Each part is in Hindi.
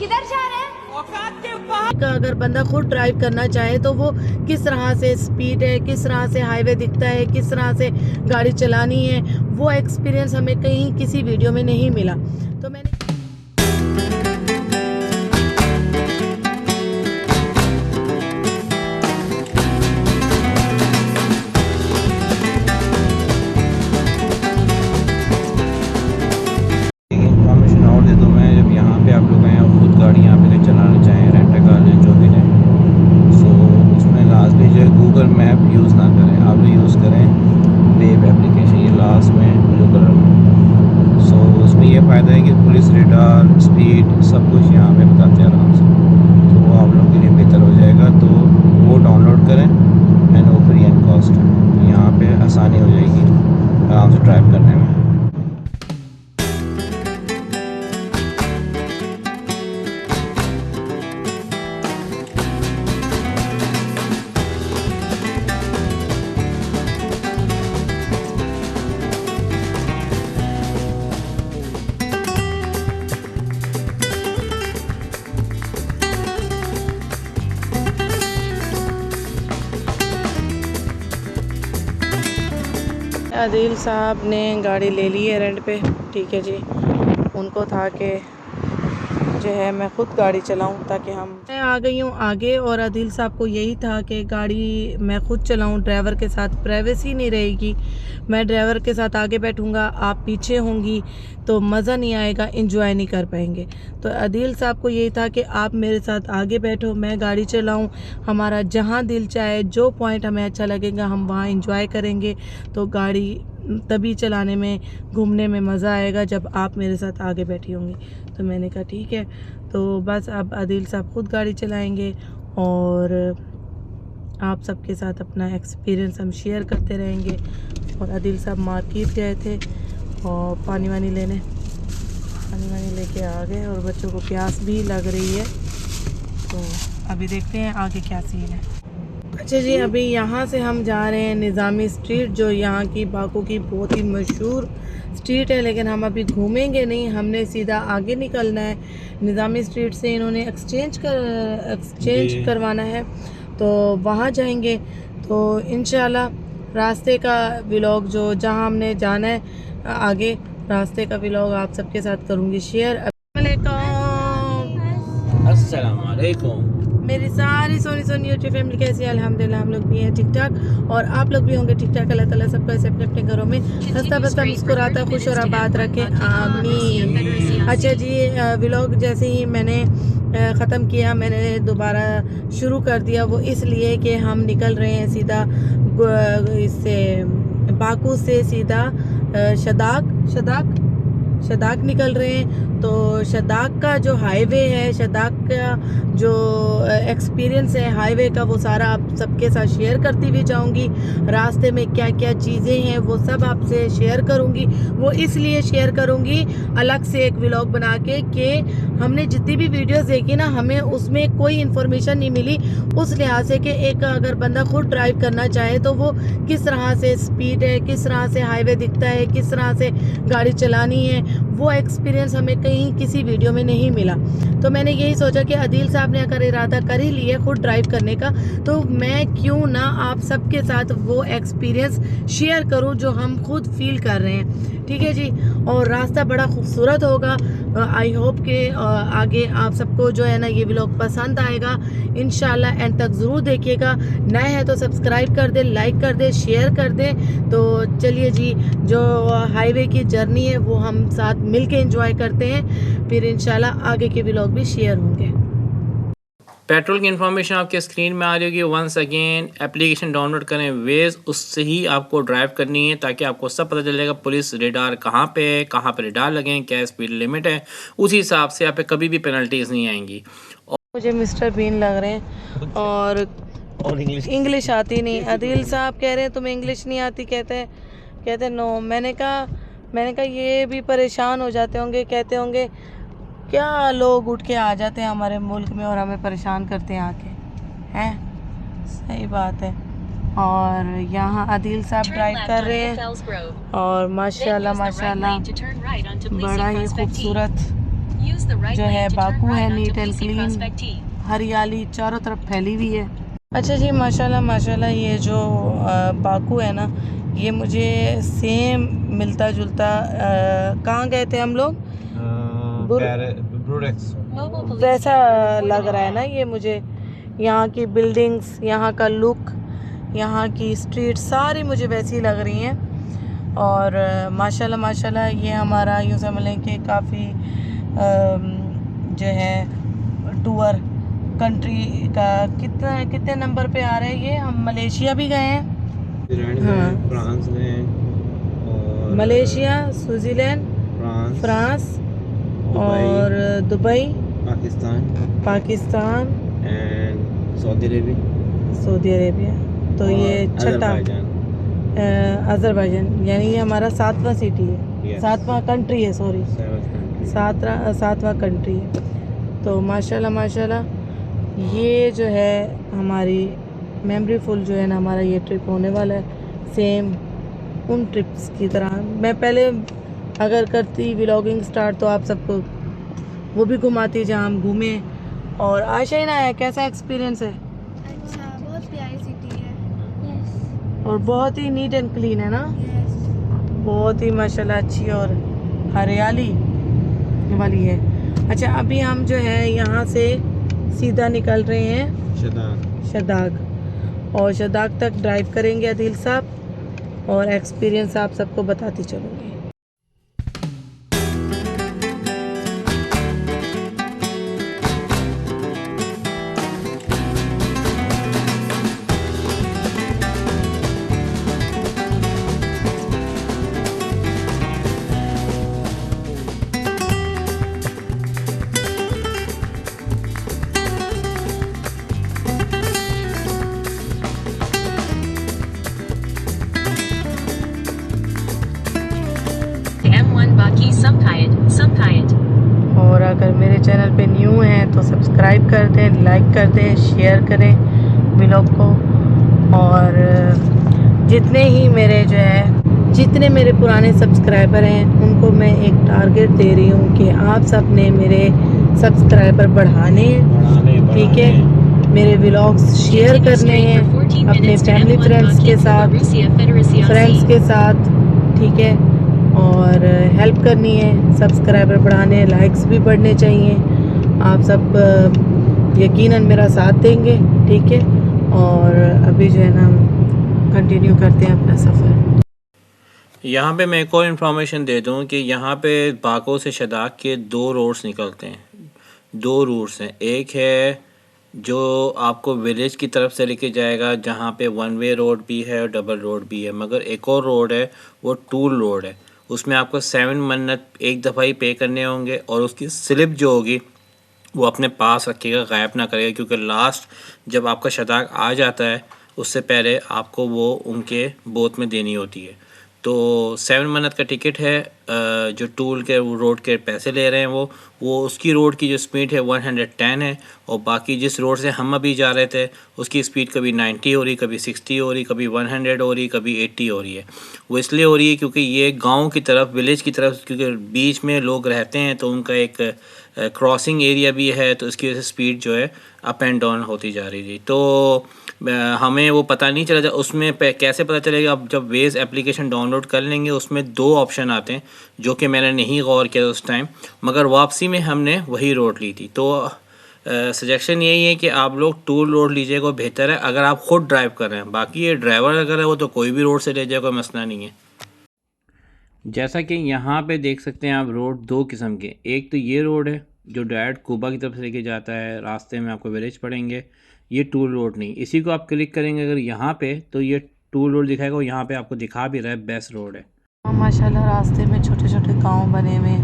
किधर जा रहे हैं? औकात के बाहर का अगर बंदा खुद ड्राइव करना चाहे तो वो किस तरह से स्पीड है, किस तरह से हाईवे दिखता है, किस तरह से गाड़ी चलानी है, वो एक्सपीरियंस हमें कहीं किसी वीडियो में नहीं मिला। तो मैंने इन्फॉर्मेशन और दे दूँ मैं, जब यहाँ पे आप लोग आए हैं खुद गाड़ी यहाँ पे चलाना चाहें, रेंट कार लें, जो भी लें, सो उसमें लास्टली जो है गूगल मैप यूज़ ना करें, आप लोग यूज़ करें वेव एप्लीकेशन, ये लास्ट में ब्लू कलर में। सो उसमें ये फ़ायदा है कि पुलिस रेडार, स्पीड, सब कुछ यहाँ पे बताते हैं आराम से, तो वो आप लोग के लिए बेहतर हो जाएगा। तो वो डाउनलोड करें, एंड वो फ्री एंड कॉस्ट, यहाँ पे आसानी हो जाएगी आराम से ड्राइव करने में। आदिल साहब ने गाड़ी ले ली है रेंट पे, ठीक है जी। उनको था कि जो है मैं ख़ुद गाड़ी चलाऊं ताकि मैं आ गई हूँ आगे, और आदिल साहब को यही था कि गाड़ी मैं ख़ुद चलाऊं, ड्राइवर के साथ प्राइवेसी नहीं रहेगी। मैं ड्राइवर के साथ आगे बैठूंगा, आप पीछे होंगी, तो मज़ा नहीं आएगा, इंजॉय नहीं कर पाएंगे। तो आदिल साहब को यही था कि आप मेरे साथ आगे बैठो, मैं गाड़ी चलाऊं, हमारा जहां दिल चाहे, जो पॉइंट हमें अच्छा लगेगा हम वहां इंजॉय करेंगे। तो गाड़ी तभी चलाने में, घूमने में मज़ा आएगा जब आप मेरे साथ आगे बैठी होंगी। तो मैंने कहा ठीक है। तो बस अब आदिल साहब खुद गाड़ी चलाएंगे और आप सबके साथ अपना एक्सपीरियंस हम शेयर करते रहेंगे। और आदिल साहब मार्केट गए थे और पानी वानी लेके आ गए, और बच्चों को प्यास भी लग रही है। तो अभी देखते हैं आगे क्या सीन है। अच्छा जी, अभी यहाँ से हम जा रहे हैं निज़ामी स्ट्रीट, जो यहाँ की बाकू की बहुत ही मशहूर स्ट्रीट है, लेकिन हम अभी घूमेंगे नहीं, हमने सीधा आगे निकलना है। निज़ामी स्ट्रीट से इन्होंने एक्सचेंज करवाना है, तो वहाँ जाएंगे। तो इंशाल्लाह रास्ते का व्लॉग, जो जहाँ हमने जाना है आगे, रास्ते का व्लॉग आप सबके साथ करूँगी शेयर। अस्सलाम वालेकुम। मेरी सारी सोनी सोनी यूट्यूब फैमिली कैसी है? अल्हम्दुलिल्लाह हम लोग भी हैं ठीक ठाक, और आप लोग भी होंगे ठीक ठाक। अल्लाह ताला सबको ऐसे अपने अपने घरों में हंसता बसता मुस्कुराता खुश और आबाद रखे, आमीन। अच्छा जी, व्लॉग जैसे ही मैंने ख़त्म किया, मैंने दोबारा शुरू कर दिया, वो इसलिए कि हम निकल रहे हैं सीधा इससे बाकू से सीधा शदाक निकल रहे हैं। तो शदाक का जो हाईवे है, शदाक का जो एक्सपीरियंस है हाईवे का, वो सारा आप सबके साथ शेयर करती हुई जाऊंगी। रास्ते में क्या क्या चीज़ें हैं वो सब आपसे शेयर करूंगी। वो इसलिए शेयर करूंगी अलग से एक व्लॉग बना के कि हमने जितनी भी वीडियोस देखी ना, हमें उसमें कोई इन्फॉर्मेशन नहीं मिली, उस लिहाज से कि एक अगर बंदा खुद ड्राइव करना चाहे तो वो किस तरह से स्पीड है, किस तरह से हाईवे दिखता है, किस तरह से गाड़ी चलानी है, वो एक्सपीरियंस हमें कहीं किसी वीडियो में नहीं मिला। तो मैंने यही सोचा कि आदिल साहब ने अगर इरादा कर ही लिया खुद ड्राइव करने का, तो मैं क्यों ना आप सबके साथ वो एक्सपीरियंस शेयर करूं जो हम खुद फील कर रहे हैं, ठीक है जी। और रास्ता बड़ा खूबसूरत होगा। आई होप कि आगे आप सबको जो है ना ये व्लॉग पसंद आएगा इंशाल्लाह। एंड तक ज़रूर देखिएगा। नए हैं तो सब्सक्राइब कर दे, लाइक कर दे, शेयर कर दे। तो चलिए जी, जो हाईवे की जर्नी है वो हम साथ मिल के इंजॉय करते हैं, फिर इंशाल्लाह आगे के व्लॉग भी शेयर होंगे। पेट्रोल की इन्फॉर्मेशन आपके स्क्रीन में आ रही होगी। वंस अगेन एप्लीकेशन डाउनलोड करें वेज, उससे ही आपको ड्राइव करनी है, ताकि आपको सब पता चलेगा पुलिस रेडार कहाँ पे है, कहाँ पे रेडार लगे, क्या स्पीड लिमिट है, उसी हिसाब से आप पे कभी भी पेनल्टीज नहीं आएंगी। मुझे मिस्टर बीन लग रहे हैं और इंग्लिश आती नहीं। आदिल साहब कह रहे हैं तुम्हें इंग्लिश नहीं आती, कहते नो। मैंने कहा ये भी परेशान हो जाते होंगे, कहते होंगे क्या लोग उठ के आ जाते हैं हमारे मुल्क में और हमें परेशान करते हैं आके, हैं? सही बात है। और यहाँ आदिल साहब ड्राइव कर रहे हैं और माशाल्लाह माशाल्लाह बड़ा ही खूबसूरत जो है बाकू है, नीट एंड क्लीन, हरियाली चारों तरफ फैली हुई है। अच्छा जी, माशाल्लाह माशाल्लाह, ये जो बाकू है ना, ये मुझे सेम मिलता जुलता कहाँ गए थे हम लोग, वैसा लग रहा है ना ये मुझे। यहाँ की बिल्डिंग्स, यहाँ का लुक, यहाँ की स्ट्रीट सारी मुझे वैसी लग रही हैं। और माशाल्लाह माशाल्लाह, ये हमारा यूँ समझ कि काफ़ी जो है टूर कंट्री का कितने नंबर पे आ रहे हैं ये। हम मलेशिया भी गए हैं, हाँ, फ्रांस गए हैं, और मलेशिया, स्विट्ज़रलैंड, फ्रांस और Dubai, Pakistan and Saudi Arabia. तो ये छठा अज़रबैजान, यानी ये हमारा 7वां सिटी है, 7वां कंट्री है, सॉरी 7वां कंट्री है। तो माशाल्लाह माशाल्लाह, ये जो है हमारी मेमोरी फुल जो है ना, हमारा ये ट्रिप होने वाला है सेम उन ट्रिप्स की तरह। मैं पहले अगर करती व्लॉगिंग स्टार्ट तो आप सबको वो भी घुमाती जहाँ हम घूमे। और आशा ही ना है, कैसा एक्सपीरियंस है? अच्छा, बहुत प्यारी सिटी है। और बहुत ही नीट एंड क्लीन है ना, बहुत ही माशाल्लाह अच्छी और हरियाली वाली है। अच्छा, अभी हम जो है यहाँ से सीधा निकल रहे हैं शदाग, और शदाग तक ड्राइव करेंगे अदील साहब, और एक्सपीरियंस आप सबको बताती चलूँगी। और अगर मेरे चैनल पे न्यू हैं तो सब्सक्राइब कर दें, लाइक कर दें, शेयर करें व्लॉग को। और जितने मेरे पुराने सब्सक्राइबर हैं उनको मैं एक टारगेट दे रही हूँ कि आप सब ने मेरे सब्सक्राइबर बढ़ाने हैं, ठीक है। मेरे व्लॉग्स शेयर करने हैं अपने फैमिली फ्रेंड्स के साथ, ठीक है। और हेल्प करनी है, सब्सक्राइबर बढ़ाने, लाइक्स भी बढ़ने चाहिए। आप सब यकीनन मेरा साथ देंगे, ठीक है। और अभी जो है ना हम कंटिन्यू करते हैं अपना सफ़र। यहाँ पे मैं एक और इन्फॉर्मेशन दे दूँ कि यहाँ पे बाको से शदाग के 2 रोड्स निकलते हैं, 2 रूट्स हैं। एक है जो आपको विलेज की तरफ से लेके जाएगा, जहाँ पे 1 वे रोड भी है और डबल रोड भी है, मगर एक और रोड है वो टूल रोड है। उसमें आपको 7 मन्नत एक दफ़ा ही पे करने होंगे, और उसकी स्लिप जो होगी वो अपने पास रखिएगा, गायब ना करेगा, क्योंकि लास्ट जब आपका शदाग आ जाता है उससे पहले आपको वो उनके बोत में देनी होती है। तो 7 मन्नत का टिकट है, जो टूल के रोड के पैसे ले रहे हैं वो उसकी रोड की जो स्पीड है 110 है, और बाकी जिस रोड से हम अभी जा रहे थे उसकी स्पीड कभी 90 हो रही, कभी 60 हो रही, कभी 100 हो रही, कभी 80 हो रही है। वो इसलिए हो रही है क्योंकि ये गांव की तरफ, विलेज की तरफ, क्योंकि बीच में लोग रहते हैं तो उनका एक क्रॉसिंग एरिया भी है, तो इसकी वजह से स्पीड जो है अप एंड डाउन होती जा रही थी। तो हमें वो पता नहीं चला उसमें कैसे पता चलेगा। अब जब वेज एप्लीकेशन डाउनलोड कर लेंगे उसमें 2 ऑप्शन आते हैं, जो कि मैंने नहीं गौर किया उस टाइम, मगर वापसी में हमने वही रोड ली थी। तो सजेशन यही है कि आप लोग टूल रोड लीजिएगा, बेहतर है अगर आप ख़ुद ड्राइव कर रहे हैं। बाकी ये ड्राइवर अगर है वो तो कोई भी रोड से ले जाए, कोई मसला नहीं है। जैसा कि यहाँ पे देख सकते हैं आप, रोड 2 किस्म के, एक तो ये रोड है जो डायरेक्ट कुबा की तरफ से लेके जाता है, रास्ते में आपको विलेज पड़ेंगे। ये टूल रोड नहीं, इसी को आप क्लिक करेंगे अगर यहाँ पे तो ये टूल रोड दिखाएगा, और यहाँ पे आपको दिखा भी रहा है बेस्ट रोड है। माशाल्लाह रास्ते में छोटे छोटे गांव बने हुए,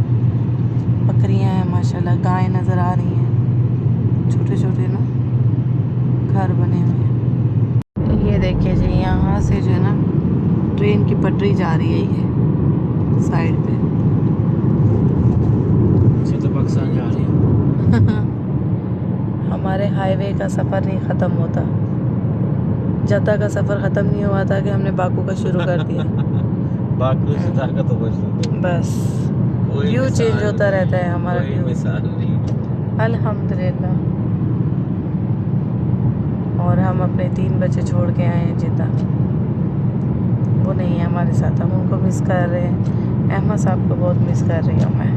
बकरियां हैं माशाल्लाह, गायें नज़र आ रही हैं, छोटे छोटे ना घर बने हुए हैं। ये देखिए जी, यहाँ से जो है ना ट्रेन की पटरी जा रही है, ये साइड पे तो पाकिस्तान जा रही है। हमारे हाईवे का सफ़र नहीं ख़त्म होता, जद्दा का सफ़र ख़त्म नहीं हुआ था कि हमने बाकू का शुरू कर दिया। बाकू से ताकत हो बस वही व्यू चेंज मिसाल- होता रहता है हमारा वही व्यू। मिसाल नहीं। अल्हम्दुलिल्लाह। और हम अपने 3 बच्चे छोड़ के आए हैं जिद्दा, वो नहीं है हमारे साथ, हम उनको मिस कर रहे हैं। अहमद साहब को बहुत मिस कर रही हूँ मैं।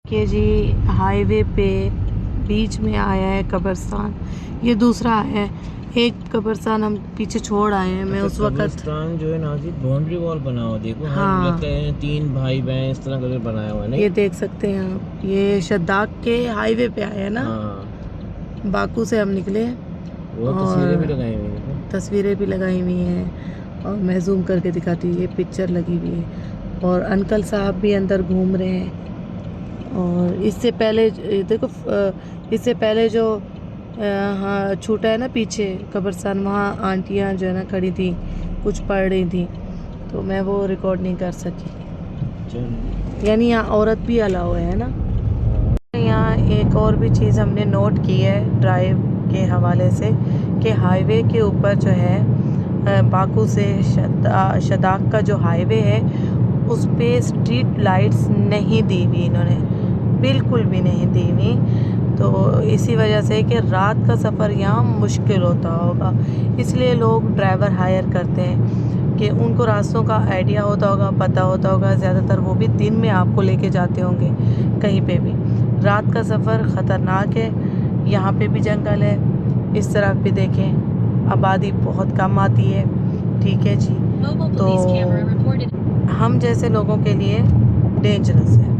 कि जी हाईवे पे बीच में आया है कब्रिस्तान, ये दूसरा है। एक कब्रिस्तान हम पीछे छोड़ आए हैं। मैं उस वक्त कब्रिस्तान जो है नाज़िर बाउंड्री वॉल बना हुआ, देखो हाँ। हम लगता है 3 भाई बहन इस तरह करके बनाया हुआ है नहीं। ये देख सकते हैं आप, ये शद्दाक के हाईवे पे आया है ना। हाँ बाकू से हम निकले वो और तस्वीरें भी लगाई हुई हैं। तस्वीरें भी लगाई हुई हैं और मैं जूम करके दिखाती हूँ, ये पिक्चर लगी हुई है। और अंकल साहब भी अंदर घूम रहे हैं। और इससे पहले देखो इससे पहले जो हाँ छूटा है ना पीछे कब्रिस्तान, वहाँ आंटियाँ जो है ना खड़ी थी, कुछ पढ़ रही थी, तो मैं वो रिकॉर्ड नहीं कर सकी। यानी यहाँ औरत भी अलाउ है ना। यहाँ एक और भी चीज़ हमने नोट की है ड्राइव के हवाले से, कि हाईवे के ऊपर जो है बाकू से शदाक का जो हाईवे है उस पे स्ट्रीट लाइट्स नहीं दी हुई इन्होंने, बिल्कुल भी नहीं दी हुई। तो इसी वजह से कि रात का सफ़र यहाँ मुश्किल होता होगा, इसलिए लोग ड्राइवर हायर करते हैं कि उनको रास्तों का आइडिया होता होगा, पता होता होगा। ज़्यादातर वो भी दिन में आपको लेके जाते होंगे कहीं पे भी। रात का सफ़र ख़तरनाक है, यहाँ पे भी जंगल है, इस तरफ भी देखें आबादी बहुत कम आती है। ठीक है जी, तो हम जैसे लोगों के लिए डेंजरस है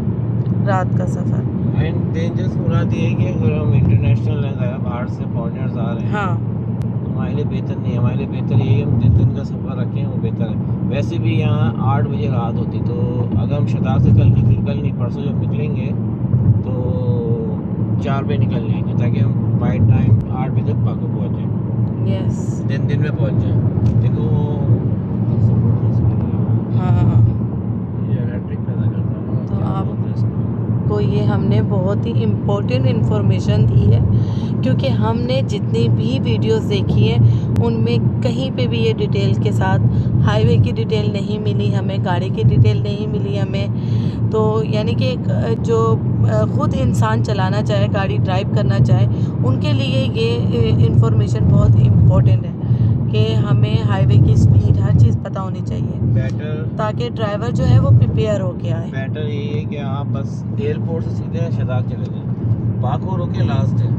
रात का सफ़र। एंड डेंजरस मुराद ये है कि अगर हम इंटरनेशनल है, बाहर से फॉरेनर्स आ रहे हैं हाँ तो हमारे लिए बेहतर नहीं है। हमारे लिए बेहतर ये है हम जिस दिन का सफ़र रखें वो बेहतर है। वैसे भी यहाँ 8 बजे रात होती, तो अगर हम शदाक से कल नहीं परसों जब निकलेंगे तो 4 बजे निकल जाएंगे, ताकि हम बाई टाइम 8 बजे तक पाको पहुँच जाएँ, यस दिन में पहुँच जाएँ। देखो हाँ। ये इलेक्ट्रिक पैदा करता है ना, तो क्या आप- बोलते हैं इसको? को ये हमने बहुत ही इम्पोर्टेंट इन्फॉर्मेशन दी है, क्योंकि हमने जितनी भी वीडियोस देखी है उनमें कहीं पे भी ये डिटेल के साथ हाईवे की डिटेल नहीं मिली हमें, गाड़ी की डिटेल नहीं मिली हमें। तो यानी कि जो ख़ुद इंसान चलाना चाहे, गाड़ी ड्राइव करना चाहे, उनके लिए ये इन्फॉर्मेशन बहुत इम्पोर्टेंट है कि हमें हाईवे की स्पीड हर चीज़ पता होनी चाहिए, बेटर ताकि ड्राइवर जो है वो प्रिपेयर होके आए। बेटर यही है कि आप बस एयरपोर्ट से सीधे शदाक चले जाएं, बाको रुके लास्ट है।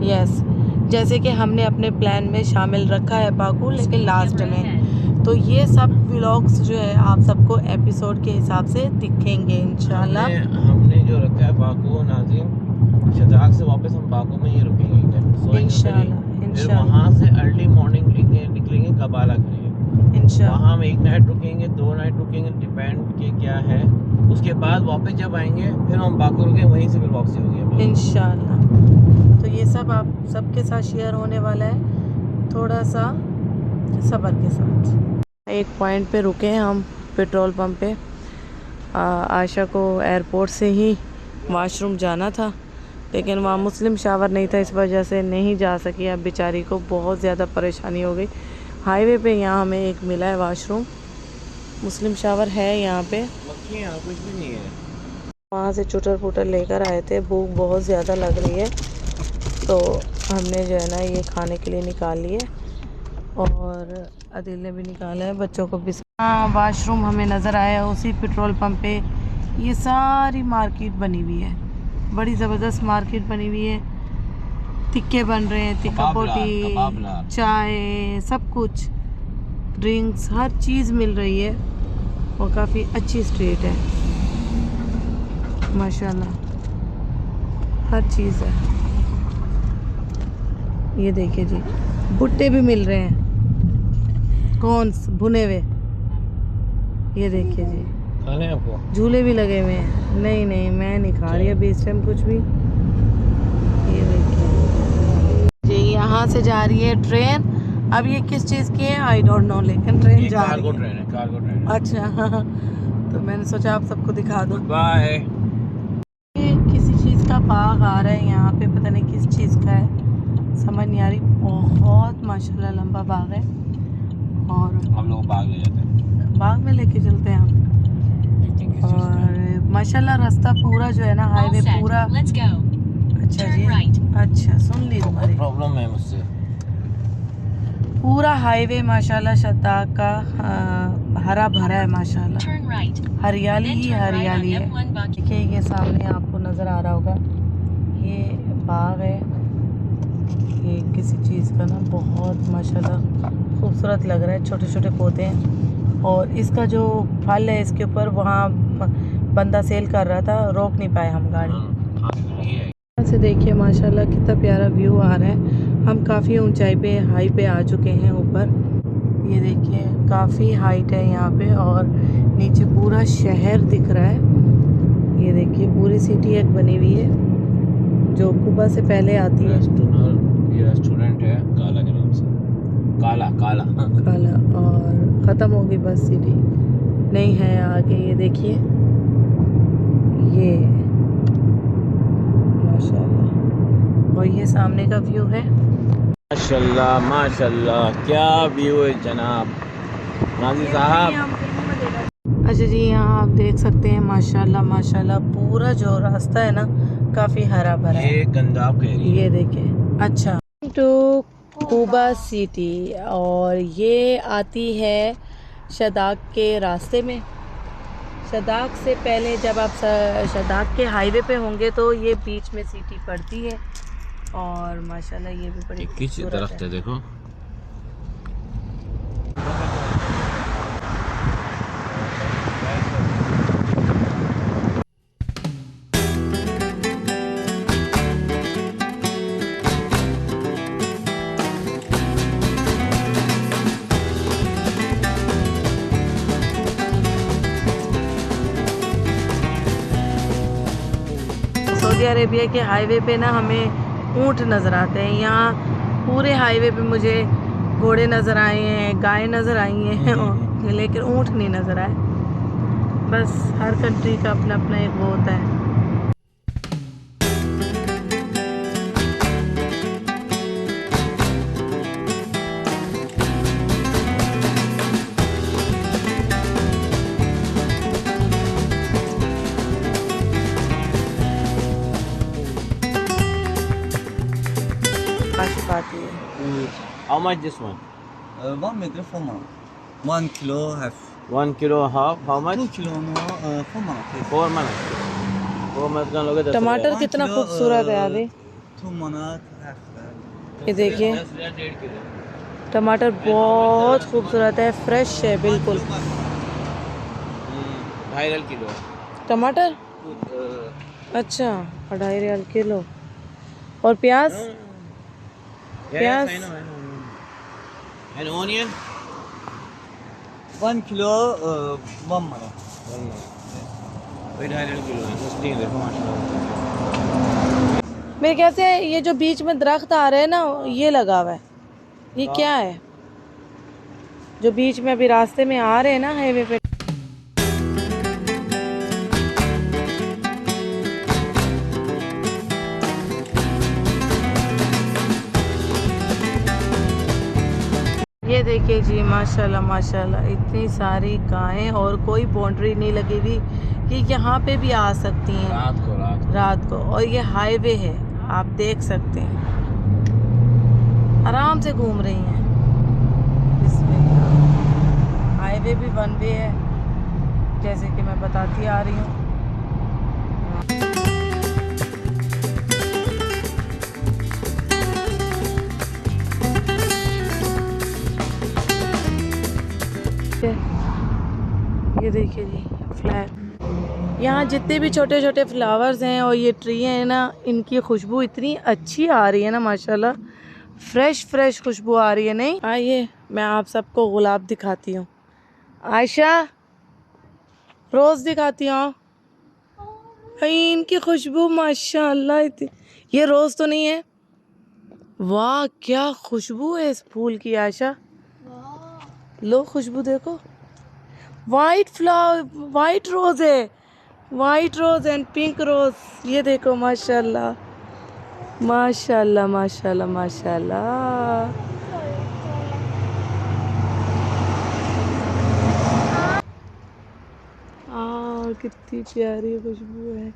यस, जैसे कि हमने अपने प्लान में शामिल रखा है बाकू, लेकिन लास्ट में। तो ये सब व्लॉग्स जो है आप सबको एपिसोड के हिसाब से दिखेंगे इंशाल्लाह। हमने जो रखा है बाको नाज़िम, शदाक से वापस हम बाको में ही रुकेंगे, सोएंगे इंशाल्लाह, फिर इंशाल्लाह, वहाँ से अर्ली मॉर्निंग निकलेंगे कबाला के लिए। इंशाल्लाह, वहाँ हम 1 नाइट रुकेंगे, 2 नाइट रुकेंगे, डिपेंड कि क्या है। उसके बाद वापस जब आएंगे फिर हम बाको रुकेंगे, वहीं से फिर वापसी होगी इंशाल्लाह। तो ये सब आप सबके साथ शेयर होने वाला है, थोड़ा सा सब्र के साथ। एक पॉइंट पे रुके हैं हम, पेट्रोल पंप पे। आयशा को एयरपोर्ट से ही वॉशरूम जाना था, लेकिन वहाँ मुस्लिम शावर नहीं था, इस वजह से नहीं जा सकी। अब बेचारी को बहुत ज़्यादा परेशानी हो गई। हाईवे पे यहाँ हमें एक मिला है वॉशरूम, मुस्लिम शावर है यहाँ पे। मक्खियाँ कुछ भी नहीं है। वहाँ से चुटर पुटर लेकर आए थे, भूख बहुत ज़्यादा लग रही है, तो हमने जो है ना ये खाने के लिए निकाल लिए, और अदिल ने भी निकाला है बच्चों को भी। हाँ, वाशरूम हमें नज़र आया उसी पेट्रोल पंप पे। ये सारी मार्केट बनी हुई है, बड़ी ज़बरदस्त मार्केट बनी हुई है। टिक्के बन रहे हैं, टिक्का पोटी, चाय, सब कुछ, ड्रिंक्स, हर चीज़ मिल रही है, और काफ़ी अच्छी स्ट्रीट है माशाल्लाह, हर चीज़ है। ये देखिए जी, भुट्टे भी मिल रहे हैं, कॉर्न्स भुने हुए। ये देखिए जी, खाने आपको झूले भी लगे हुए हैं। नहीं नहीं, मैं नहीं खा रही अभी इस टाइम कुछ भी। ये देखिए जी, यहाँ से जा रही है ट्रेन। अब ये किस चीज़ की है आई डोंट नो, लेकिन ट्रेन जा रही कार्गो है। ट्रेन है, कार्गो ट्रेन। अच्छा तो मैंने सोचा आप सबको दिखा दूँ। बाय। ये किसी चीज़ का बाग आ रहा है यहाँ पे, पता नहीं किस चीज़ का है, समझ नहीं आ रही। बहुत माशाल्लाह लंबा बाग है, और हम लोग बाग ले जाते हैं। बाग में लेके चलते हैं हम। और माशाल्लाह रास्ता पूरा जो है ना हाईवे पूरा। अच्छा जी, अच्छा सुन ली तुम्हारी प्रॉब्लम है मुझसे। पूरा हाईवे माशाल्लाह शद्दाक का हरा भरा है माशाल्लाह, हरियाली ही हरियाली है। देखिए ये सामने आपको नज़र आ रहा होगा, ये बाग है, ये किसी चीज़ का ना, बहुत माशाल्लाह खूबसूरत लग रहा है, छोटे छोटे पौधे हैं। और इसका जो फल है इसके ऊपर वहाँ बंदा सेल कर रहा था, रोक नहीं पाए हम गाड़ी से। देखिए माशाल्लाह कितना प्यारा व्यू आ रहा है। हम काफ़ी ऊंचाई पे हाई पे आ चुके हैं ऊपर, ये देखिए काफ़ी हाइट है यहाँ पे, और नीचे पूरा शहर दिख रहा है। ये देखिए पूरी सिटी एक बनी हुई है जो कुबा से पहले आती है। ये रेस्टोरेंट है काला के नाम से, काला काला काला, और ख़त्म होगी बस सिटी, नहीं है आगे। ये देखिए ये माशाल्लाह, और ये सामने का व्यू है। माशाल्लाह माशाल्लाह, क्या व्यू है जनाब नाज़ी साहब। अच्छा जी, यहाँ आप देख सकते हैं माशाल्लाह माशाल्लाह पूरा जो रास्ता है ना काफ़ी हरा भरा है। ये गंदाब का एरिया, ये देखिए। अच्छा टू कुबा सिटी, और ये आती है शदाक के रास्ते में। शदाक से पहले जब आप शदाक के हाईवे पे होंगे तो ये बीच में सिटी पड़ती है, और माशाल्लाह ये भी बड़ी किस दरख्त है देखो। सऊदी अरेबिया के हाईवे पे ना हमें ऊँट नज़र आते हैं। यहाँ पूरे हाईवे पे मुझे घोड़े नज़र आए हैं, गायें नज़र आई हैं, लेकिन ऊँट नहीं नज़र आए। बस हर कंट्री का अपना अपना एक वो होता है। आती है। How much this one? 1 meter 4 manat. 1 kilo half. 1 kilo half, how much? 2 kilo no 4 manat. 4 minutes, 4 minutes का लोगे 10 टमाटर 1 कितना kilo, खूबसूरत है अभी, 2 manat half. ये देखिए 1.5 किलो। टमाटर बहुत खूबसूरत है, फ्रेश है बिल्कुल। 2.5 किलो टमाटर अच्छा 2.5 रियाल किलो। और प्याज प्याज and onion 1 kilo 1 manat. 2.5 kilo है, सस्ती है देखो माशाल्लाह। मेरे ख्याल से ये जो बीच में दरख्त आ रहे हैं ना ये लगा हुआ है, ये क्या है जो बीच में अभी रास्ते में आ रहे हैं ना हाईवे पे। ये देखिए जी माशाल्लाह माशाल्लाह इतनी सारी गायें, और कोई बाउंड्री नहीं लगी हुई कि यहाँ पे भी आ सकती हैं रात को। और ये हाईवे है, आप देख सकते हैं आराम से घूम रही हैं इसमें। हाईवे भी वन वे है जैसे कि मैं बताती आ रही हूँ। ये देखिए जी फ्लैग, यहाँ जितने भी छोटे छोटे फ्लावर्स हैं और ये ट्री हैं ना, इनकी खुशबू इतनी अच्छी आ रही है ना माशाल्लाह, फ्रेश फ्रेश खुशबू आ रही है। नहीं आइए मैं आप सबको गुलाब दिखाती हूँ, आयशा रोज़ दिखाती हूँ। इनकी खुशबू माशाल्लाह इतनी, ये रोज़ तो नहीं है, वाह क्या खुशबू है इस फूल की आयशा, लो खुशबू देखो। वाइट फ्लावर, वाइट रोज़ है, white rose and pink rose, ये देखो माशाल्लाह माशाल्लाह माशाल्लाह माशाल्लाह। कितनी प्यारी खुशबू है।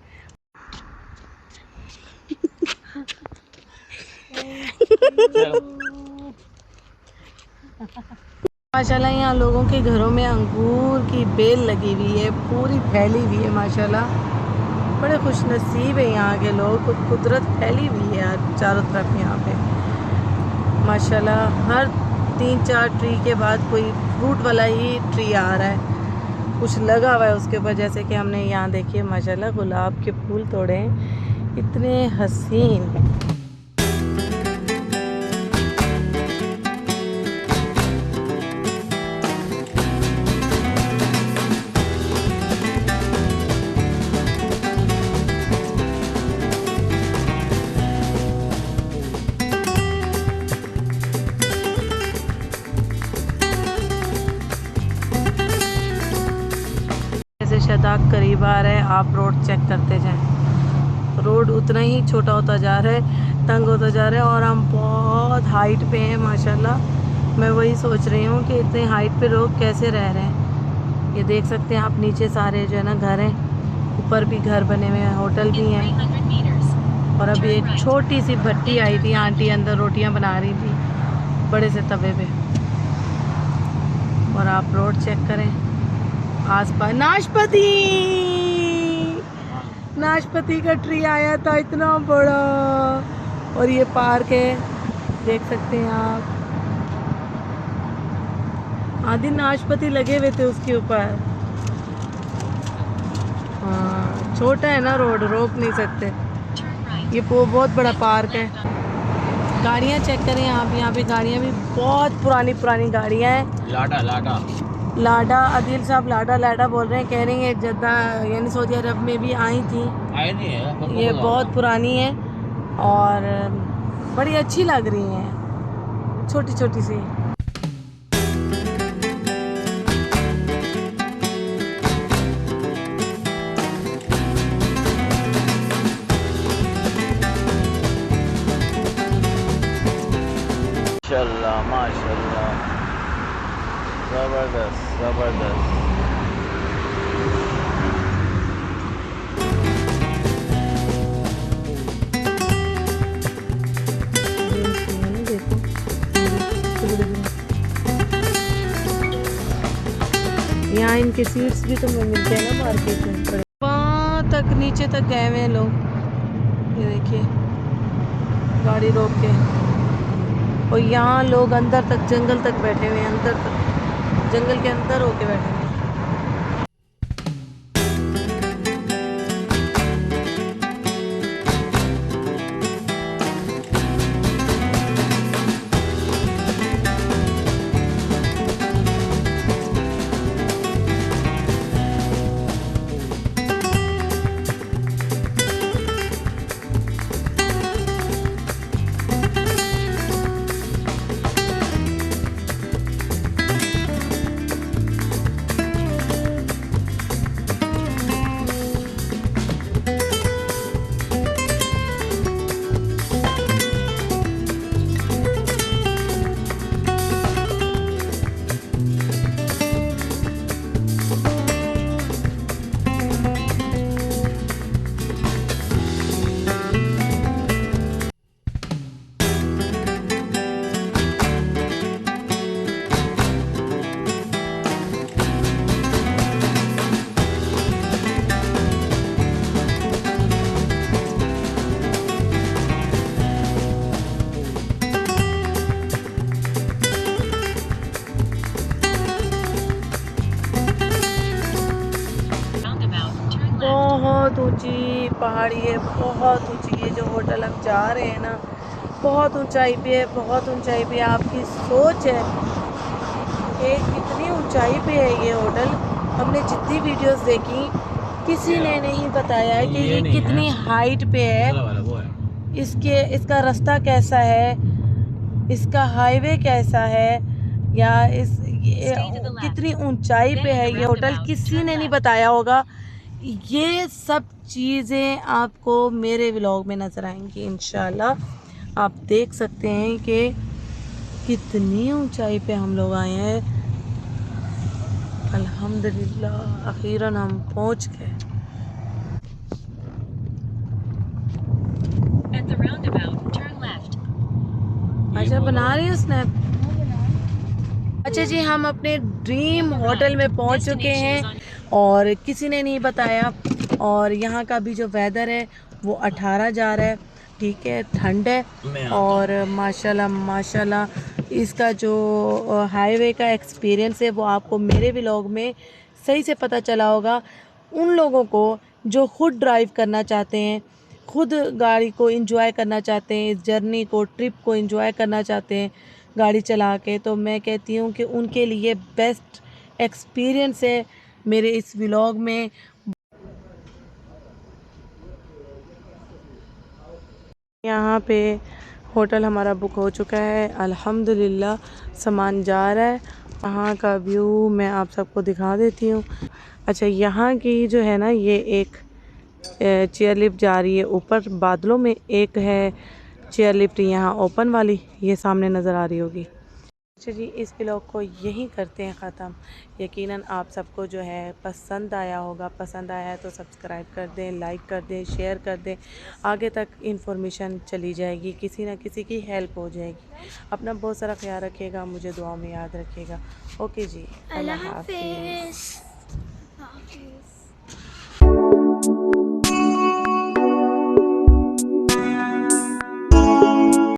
माशाल्लाह यहाँ लोगों के घरों में अंगूर की बेल लगी हुई है, पूरी फैली हुई है माशाल्लाह। बड़े खुश नसीब है यहाँ के लोग, कुदरत फैली हुई है यार चारों तरफ यहाँ पे माशाल्लाह। हर 3-4 ट्री के बाद कोई फ्रूट वाला ही ट्री आ रहा है, कुछ लगा हुआ है उसके ऊपर। जैसे कि हमने यहाँ देखिए माशाल्लाह गुलाब के फूल तोड़े हैं, इतने हसीन। शदाक करीब आ रहा है, आप रोड चेक करते जाएं। रोड उतना ही छोटा होता जा रहा है, तंग होता जा रहा है, और हम बहुत हाइट पे हैं माशाल्लाह। मैं वही सोच रही हूँ कि इतने हाइट पे लोग कैसे रह रहे हैं। ये देख सकते हैं आप, नीचे सारे जो है ना घर हैं, ऊपर भी घर बने हुए हैं, होटल भी हैं। और अभी एक छोटी सी भट्टी आई थी, आंटी अंदर रोटियाँ बना रही थी बड़े से तवे पे। और आप रोड चेक करें आसपास। नाशपाती का ट्री आया था इतना बड़ा, और ये पार्क है देख सकते हैं आप। आधी नाशपाती लगे हुए थे उसके ऊपर। हाँ छोटा है ना रोड, रोक नहीं सकते। ये बहुत बड़ा पार्क है। गाड़ियाँ चेक करें आप, यहाँ पे गाड़ियाँ भी बहुत पुरानी गाड़ियाँ हैं। लाडा आदिल साहब लाडा बोल रहे हैं, कह रही हैं जद्दा यानी सऊदी अरब में भी आई थी। ये बहुत पुरानी है और बड़ी अच्छी लग रही हैं, छोटी छोटी सी। माशाल्लाह माशाल्लाह, ज़बरदस्त ज़बरदस्त। यहाँ इनके सीट्स भी तो मिलते हैं ना मार्केट में। वहाँ तक नीचे तक गए हुए हैं लोग, ये देखिए गाड़ी रोक के। और यहाँ लोग अंदर तक जंगल तक बैठे हुए हैं, अंदर तक जंगल के अंदर होके बैठे हुए हैं। बहुत ऊंची पहाड़ी है, बहुत ऊंची। ये जो होटल हम जा रहे हैं ना, बहुत ऊंचाई पे है, बहुत ऊंचाई पे। आपकी सोच है कि कितनी ऊंचाई पे है ये होटल। हमने जितनी वीडियोस देखी, किसी ने नहीं बताया कि ये कितनी हाइट पे है, इसका रास्ता कैसा है, इसका हाईवे कैसा है, या कितनी ऊंचाई पे है ये होटल, किसी ने नहीं बताया होगा। ये सब चीज़ें आपको मेरे व्लॉग में नज़र आएंगी इंशाल्लाह। आप देख सकते हैं कि कितनी ऊंचाई पे हम लोग आए हैं। अल्हम्दुलिल्लाह अखीरन हम पहुंच गए। At the roundabout, turn left. अच्छा बना रही हो स्नैप? अच्छा जी, हम अपने ड्रीम होटल में पहुंच चुके हैं और किसी ने नहीं बताया। और यहाँ का भी जो वेदर है वो 18 जा रहा है, ठीक है, ठंड है। और माशाल्लाह माशाल्लाह इसका जो हाईवे का एक्सपीरियंस है वो आपको मेरे व्लॉग में सही से पता चला होगा। उन लोगों को जो खुद ड्राइव करना चाहते हैं, खुद गाड़ी को एंजॉय करना चाहते हैं, इस जर्नी को, ट्रिप को एंजॉय करना चाहते हैं गाड़ी चला के, तो मैं कहती हूँ कि उनके लिए बेस्ट एक्सपीरियंस है मेरे इस व्लॉग में। यहाँ पे होटल हमारा बुक हो चुका है, अल्हम्दुलिल्लाह सामान जा रहा है। यहाँ का व्यू मैं आप सबको दिखा देती हूँ। अच्छा, यहाँ की जो है ना, ये एक चेयर लिफ्ट जा रही है ऊपर बादलों में, एक है चेयर लिफ्ट यहाँ ओपन वाली, ये सामने नज़र आ रही होगी। अच्छा जी, इस व्लॉग को यहीं करते हैं ख़त्म। यकीनन आप सबको जो है पसंद आया होगा। पसंद आया है तो सब्सक्राइब कर दें, लाइक कर दें, शेयर कर दें। आगे तक इन्फॉर्मेशन चली जाएगी, किसी ना किसी की हेल्प हो जाएगी। अपना बहुत सारा ख्याल रखिएगा, मुझे दुआ में याद रखिएगा। ओके जी, अल्लाह हाफ़िज़। हाफिज़।